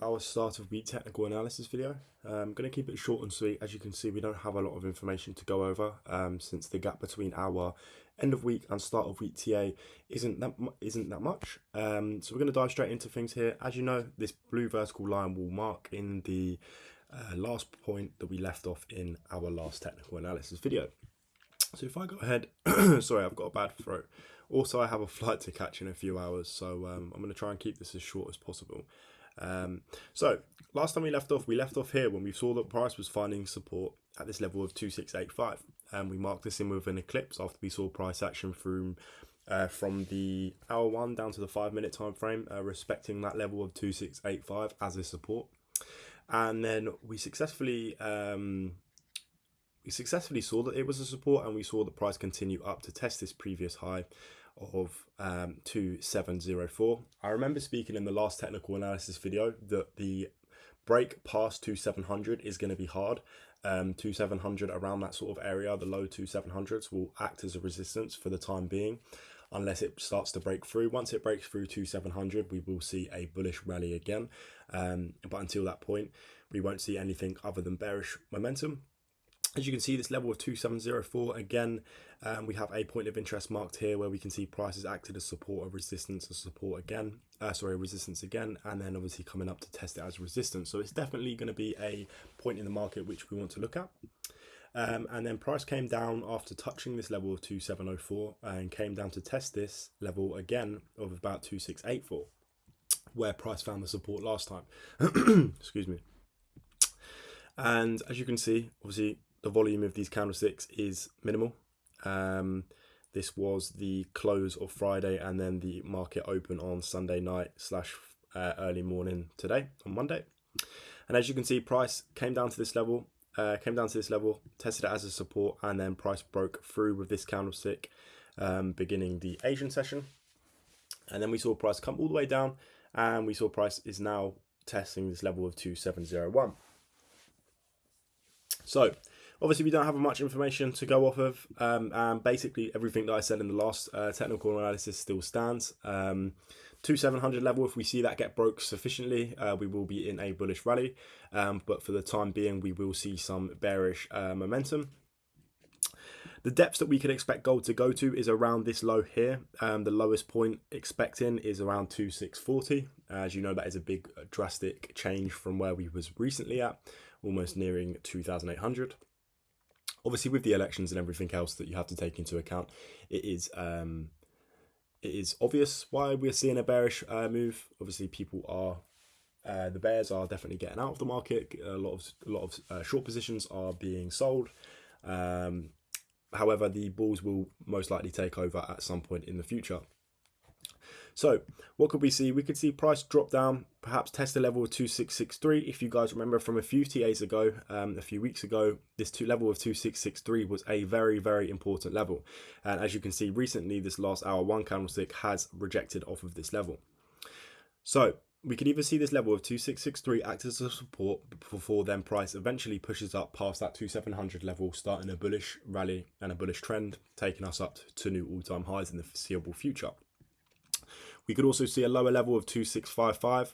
our start of week technical analysis video. I'm going to keep it short and sweet. As you can see, we don't have a lot of information to go over since the gap between our end of week and start of week TA isn't that much. So we're going to dive straight into things here. As you know, this blue vertical line will mark in the last point that we left off in our last technical analysis video. So if I go ahead, sorry, I've got a bad throat. Also, I have a flight to catch in a few hours, so I'm going to try and keep this as short as possible. So last time we left off here when we saw that price was finding support at this level of 2685, and we marked this in with an eclipse after we saw price action through from the hour 1 down to the 5-minute time frame, respecting that level of 2685 as a support, and then we successfully saw that it was a support, and we saw the price continue up to test this previous high of 2704. I remember speaking in the last technical analysis video that the break past 2700 is going to be hard. 2700 around that sort of area, the low 2700s will act as a resistance for the time being, unless it starts to break through. Once it breaks through 2700, we will see a bullish rally again. But until that point, we won't see anything other than bearish momentum. As you can see, this level of 2704, again, we have a point of interest marked here where we can see prices acted as support or resistance, resistance again, and then obviously coming up to test it as resistance. So it's definitely going to be a point in the market which we want to look at. And then price came down after touching this level of 2704 and came down to test this level again of about 2684, where price found the support last time. Excuse me. And as you can see, obviously, the volume of these candlesticks is minimal. This was the close of Friday, and then the market open on Sunday night / early morning today on Monday. And as you can see, price came down to this level, tested it as a support, and then price broke through with this candlestick, beginning the Asian session. And then we saw price come all the way down, and we saw price is now testing this level of 2701. So obviously we don't have much information to go off of, and basically everything that I said in the last technical analysis still stands. 2700 level, if we see that get broke sufficiently, we will be in a bullish rally, but for the time being we will see some bearish momentum. The depths that we could expect gold to go to is around this low here. The lowest point expecting is around 2640. As you know, that is a big drastic change from where we was recently at, almost nearing 2800. Obviously, with the elections and everything else that you have to take into account, it is obvious why we're seeing a bearish move. Obviously, the bears are definitely getting out of the market. A lot of short positions are being sold. However, the bulls will most likely take over at some point in the future. So what could we see? We could see price drop down, perhaps test the level of 2663. If you guys remember from a few TAs ago, a few weeks ago, this level of 2663 was a very, very important level. And as you can see recently, this last hour 1 candlestick has rejected off of this level. So we could either see this level of 2663 act as a support before then price eventually pushes up past that 2700 level, starting a bullish rally and a bullish trend, taking us up to new all-time highs in the foreseeable future. We could also see a lower level of 2655,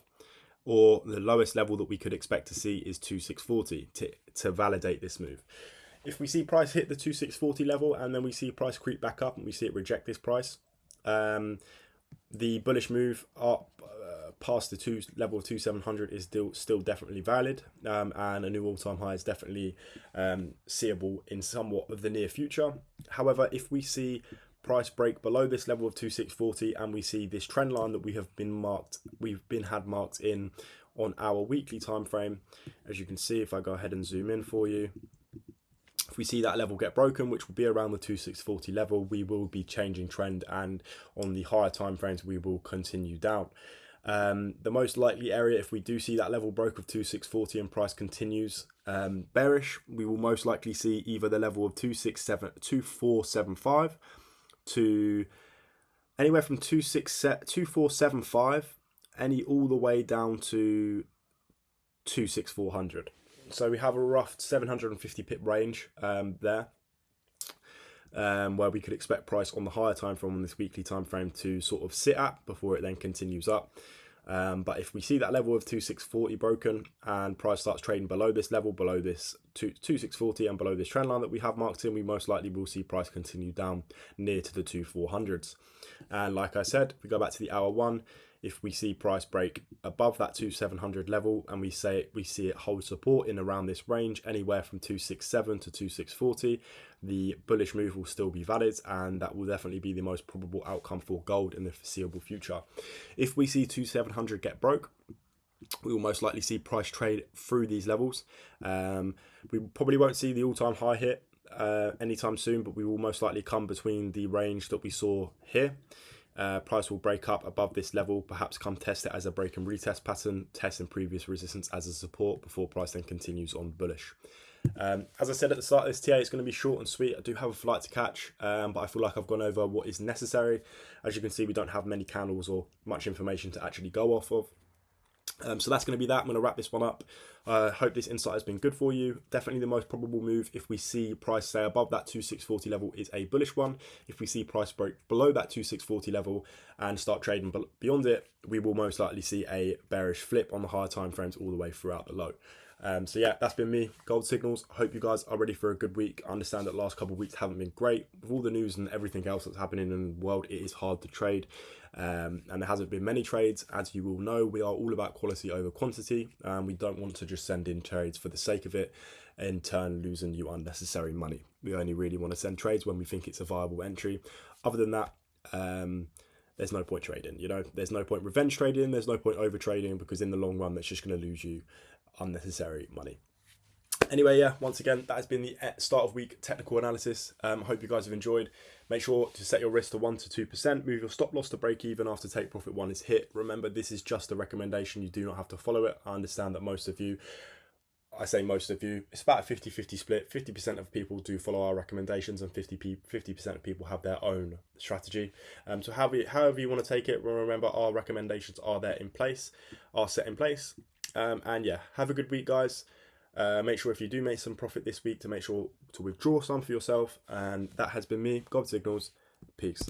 or the lowest level that we could expect to see is 2640 to validate this move. If we see price hit the 2640 level and then we see price creep back up and we see it reject this price, the bullish move up past the level of 2700 is still definitely valid, and a new all-time high is definitely seeable in somewhat of the near future. However, if we see price break below this level of 2640 and we see this trend line that we've had marked in on our weekly time frame, as you can see, if I go ahead and zoom in for you, if we see that level get broken, which will be around the 2640 level, we will be changing trend, and on the higher time frames we will continue down. The most likely area, if we do see that level broke of 2640 and price continues bearish, we will most likely see either the level of 2475 to anywhere from 2475 all the way down to 26400. So we have a rough 750 pip range there, where we could expect price on the higher time frame on this weekly time frame to sort of sit at before it then continues up. But if we see that level of 2640 broken and price starts trading below this level, below this 2640 and below this trend line that we have marked in, we most likely will see price continue down near to the 2400s. And like I said, if we go back to the hour one, if we see price break above that 2700 level and we see it hold support in around this range, anywhere from 267 to 2640, the bullish move will still be valid, and that will definitely be the most probable outcome for gold in the foreseeable future. If we see 2700 get broke, we will most likely see price trade through these levels. We probably won't see the all-time high hit anytime soon, but we will most likely come between the range that we saw here. Price will break up above this level, perhaps come test it as a break and retest pattern, testing previous resistance as a support before price then continues on bullish. As I said at the start of this TA, it's going to be short and sweet. I do have a flight to catch, but I feel like I've gone over what is necessary. As you can see, we don't have many candles or much information to actually go off of. So that's going to be that. I'm going to wrap this one up. Hope this insight has been good for you. Definitely the most probable move if we see price stay above that 2640 level is a bullish one. If we see price break below that 2640 level and start trading beyond it, we will most likely see a bearish flip on the higher time frames all the way throughout the low. So yeah, that's been me, Gold Signals. I hope you guys are ready for a good week. I understand that the last couple of weeks haven't been great. With all the news and everything else that's happening in the world, it is hard to trade. And there hasn't been many trades. As you will know, we are all about quality over quantity. We don't want to just send in trades for the sake of it, in turn losing you unnecessary money. We only really want to send trades when we think it's a viable entry. Other than that, there's no point trading. You know, there's no point revenge trading. There's no point over trading, because in the long run, that's just going to lose you unnecessary money. Anyway, yeah, once again, that has been the start of week technical analysis. Hope you guys have enjoyed. Make sure to set your risk to 1 to 2%. Move your stop loss to break even after take profit 1 is hit. Remember, this is just a recommendation. You do not have to follow it. I understand that most of you, I say most of you, it's about a 50-50 split. 50% of people do follow our recommendations and 50% of people have their own strategy. So however you want to take it, remember our recommendations are set in place. And yeah, have a good week, guys. Make sure if you do make some profit this week to make sure to withdraw some for yourself. And that has been me, God Signals. Peace.